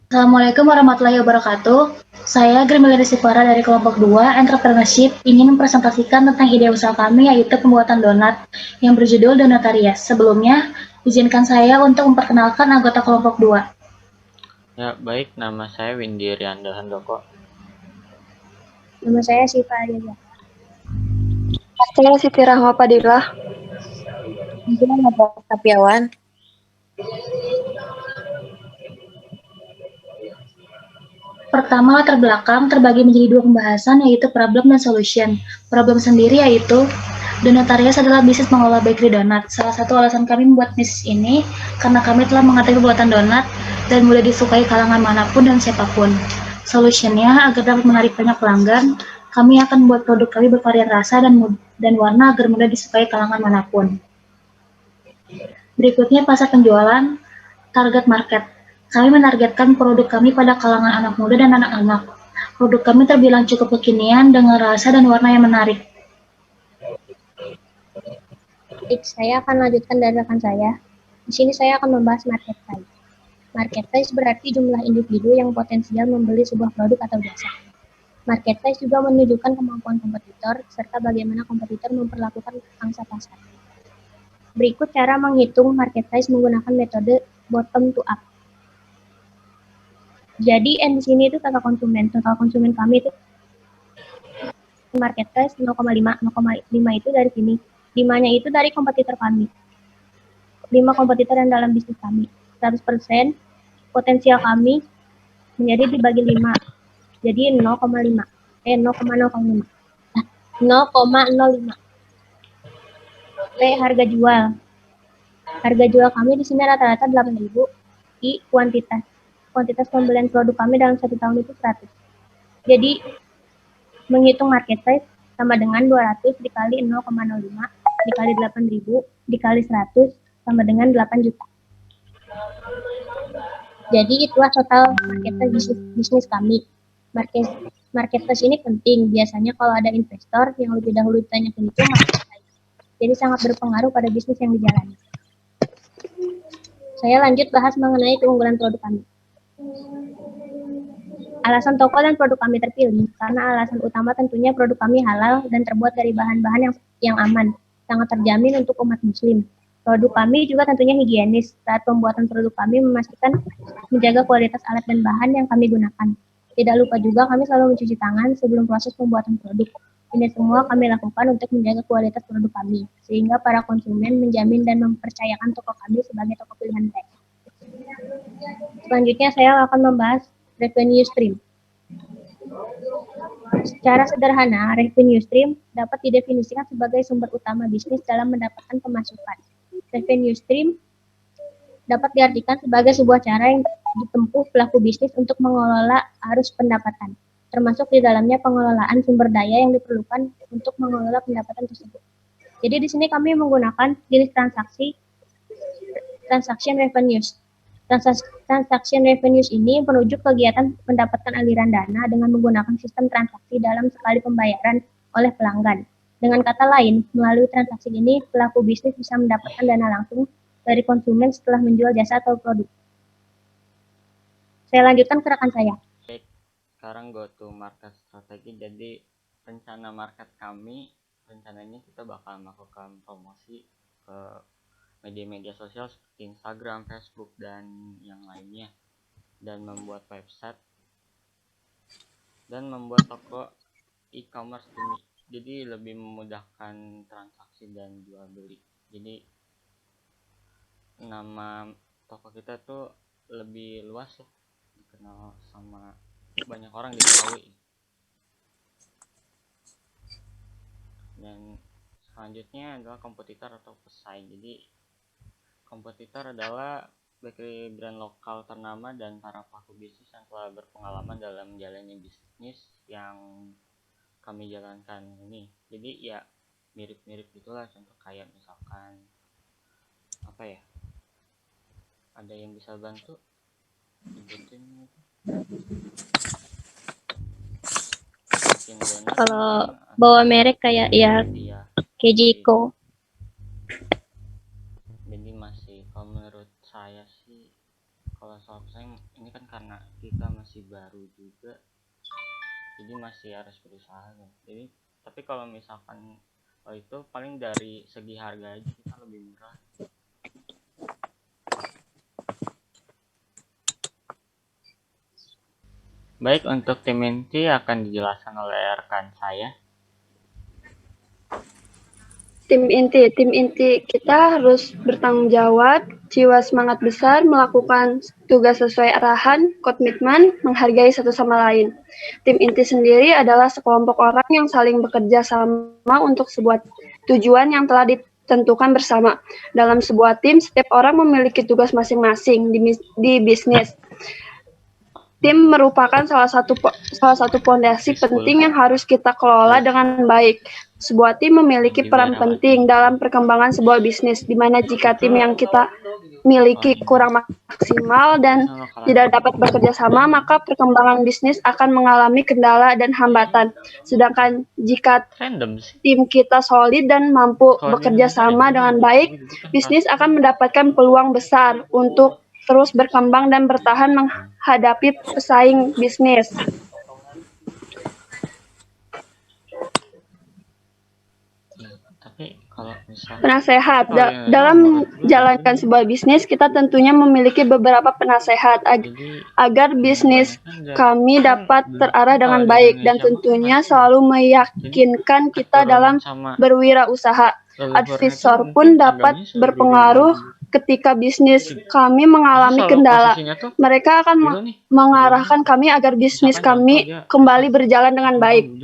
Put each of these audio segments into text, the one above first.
Assalamualaikum warahmatullahi wabarakatuh. Saya Grimilda Sipara dari kelompok 2 Entrepreneurship ingin mempresentasikan tentang ide usaha kami yaitu pembuatan donat yang berjudul Donatarias. Sebelumnya, izinkan saya untuk memperkenalkan anggota kelompok 2. Ya, baik. Nama saya Windy Rianda Handoko. Nama saya Syifa Aliza. Saya Siti Rahma Padilah. Saya Nabila Sapiawan. Pertama, latar belakang terbagi menjadi dua pembahasan yaitu problem dan solution. Problem sendiri yaitu Donatarias adalah bisnis mengolah bakery donat. Salah satu alasan kami membuat bisnis ini karena kami telah mengerti pembuatan donat dan mudah disukai kalangan manapun dan siapapun. Solutionnya agar dapat menarik banyak pelanggan, kami akan membuat produk kami bervarian rasa dan warna agar mudah disukai kalangan manapun. Berikutnya pasar penjualan, target market. Kami menargetkan produk kami pada kalangan anak muda dan anak-anak. Produk kami terbilang cukup kekinian dengan rasa dan warna yang menarik. Baik, saya akan lanjutkan dari rekan saya. Di sini saya akan membahas market size. Market size berarti jumlah individu yang potensial membeli sebuah produk atau jasa. Market size juga menunjukkan kemampuan kompetitor serta bagaimana kompetitor memperlakukan pangsa pasar. Berikut cara menghitung market size menggunakan metode bottom to up. Jadi di sini itu total konsumen kami itu market size 0,5 itu dari sini. 5-nya itu dari kompetitor kami. 5 kompetitor yang dalam bisnis kami. 100% potensial kami menjadi dibagi 5. Jadi 0,5. 0,05. 0,05. P harga jual. Harga jual kami di sini rata-rata 8.000. I kuantitas. Kuantitas pembelian produk kami dalam 1 tahun itu 100. Jadi menghitung market size sama dengan 200 dikali 0,05 dikali 8.000 dikali 100 sama dengan 8 juta. Jadi itulah total market size bisnis kami. Market size ini penting. Biasanya kalau ada investor yang lebih dahulu ditanyakan itu market size. Jadi sangat berpengaruh pada bisnis yang dijalani. Saya lanjut bahas mengenai keunggulan produk kami. Alasan toko dan produk kami terpilih karena alasan utama tentunya produk kami halal dan terbuat dari bahan-bahan yang aman, sangat terjamin untuk umat muslim. Produk kami juga tentunya higienis. Saat pembuatan produk kami memastikan menjaga kualitas alat dan bahan yang kami gunakan. Tidak lupa juga kami selalu mencuci tangan sebelum proses pembuatan produk. Ini semua kami lakukan untuk menjaga kualitas produk kami, sehingga para konsumen menjamin dan mempercayakan toko kami sebagai toko pilihan mereka. Selanjutnya saya akan membahas revenue stream. Secara sederhana, revenue stream dapat didefinisikan sebagai sumber utama bisnis dalam mendapatkan pemasukan. Revenue stream dapat diartikan sebagai sebuah cara yang ditempuh pelaku bisnis untuk mengelola arus pendapatan, termasuk di dalamnya pengelolaan sumber daya yang diperlukan untuk mengelola pendapatan tersebut. Jadi di sini kami menggunakan jenis transaction revenues. Transaction revenues ini merujuk kegiatan mendapatkan aliran dana dengan menggunakan sistem transaksi dalam sekali pembayaran oleh pelanggan. Dengan kata lain, melalui transaksi ini, pelaku bisnis bisa mendapatkan dana langsung dari konsumen setelah menjual jasa atau produk. Saya lanjutkan ke rekan saya. Baik, sekarang go to market strategi. Jadi rencana market kami, rencananya kita bakal melakukan promosi ke media-media sosial seperti Instagram, Facebook, dan yang lainnya, dan membuat website dan membuat toko e-commerce. Jadi lebih memudahkan transaksi dan jual beli. Jadi nama toko kita tuh lebih luas ya, dikenal sama banyak orang, diketahui. Dan selanjutnya adalah kompetitor atau pesaing. Jadi kompetitor adalah bakery brand lokal ternama dan para pelaku bisnis yang telah berpengalaman dalam menjalani bisnis yang kami jalankan ini. Jadi ya mirip-mirip gitulah, contoh kayak misalkan apa ya, ada yang bisa bantu sebutin gitu. Kalau bawa merek kayak ya Kejiko. Jadi masih, kalau menurut saya sih, kalau soal pesaing ini kan karena baru juga, jadi masih harus berusaha kan. Jadi tapi kalau misalkan itu paling dari segi harga aja kita lebih murah. Baik, untuk tim inti akan dijelaskan oleh rekan saya. Tim inti kita harus bertanggung jawab, jiwa semangat besar, melakukan tugas sesuai arahan, komitmen, menghargai satu sama lain. Tim inti sendiri adalah sekelompok orang yang saling bekerja sama untuk sebuah tujuan yang telah ditentukan bersama. Dalam sebuah tim, setiap orang memiliki tugas masing-masing di bisnis. Tim merupakan salah satu pondasi penting yang harus kita kelola dengan baik. Sebuah tim memiliki peran penting dalam perkembangan sebuah bisnis, di mana jika tim yang kita miliki kurang maksimal dan tidak dapat bekerja sama, maka perkembangan bisnis akan mengalami kendala dan hambatan. Sedangkan jika tim kita solid dan mampu bekerja sama dengan baik, bisnis akan mendapatkan peluang besar untuk terus berkembang dan bertahan menghadapi pesaing bisnis. Tapi kalau misalnya Penasehat dalam menjalankan sebuah bisnis, kita tentunya memiliki beberapa penasehat agar bisnis kami dapat terarah dengan baik dan tentunya selalu meyakinkan kita dalam berwirausaha. Advisor pun dapat berpengaruh ketika bisnis kami mengalami kendala. Mereka akan mengarahkan kami agar bisnis kami kembali berjalan dengan baik.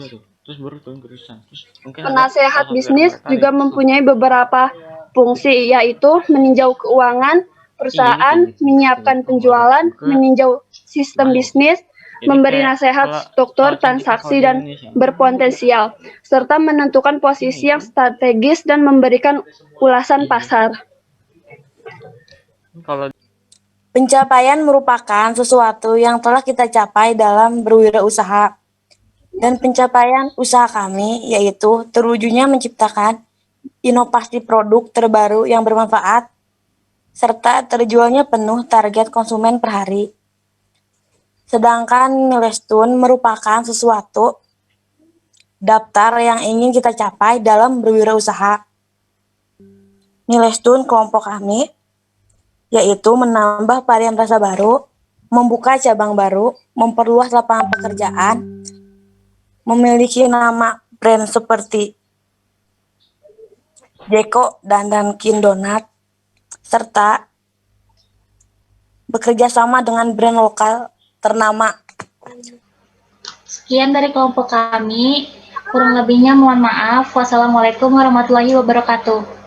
Penasehat bisnis juga mempunyai beberapa fungsi, yaitu meninjau keuangan perusahaan, menyiapkan penjualan, meninjau sistem bisnis, memberi nasihat struktur transaksi dan berpotensial, serta menentukan posisi yang strategis dan memberikan ulasan pasar. Pencapaian merupakan sesuatu yang telah kita capai dalam berwirausaha. Dan pencapaian usaha kami yaitu terwujudnya menciptakan inovasi produk terbaru yang bermanfaat, serta terjualnya penuh target konsumen per hari. Sedangkan milestone merupakan sesuatu daftar yang ingin kita capai dalam berwirausaha. Milestone kelompok kami yaitu menambah varian rasa baru, membuka cabang baru, memperluas lapangan pekerjaan, memiliki nama brand seperti Jeko dan Dunkin Donat, serta bekerja sama dengan brand lokal ternama. Sekian dari kelompok kami. Kurang lebihnya mohon maaf. Wassalamualaikum warahmatullahi wabarakatuh.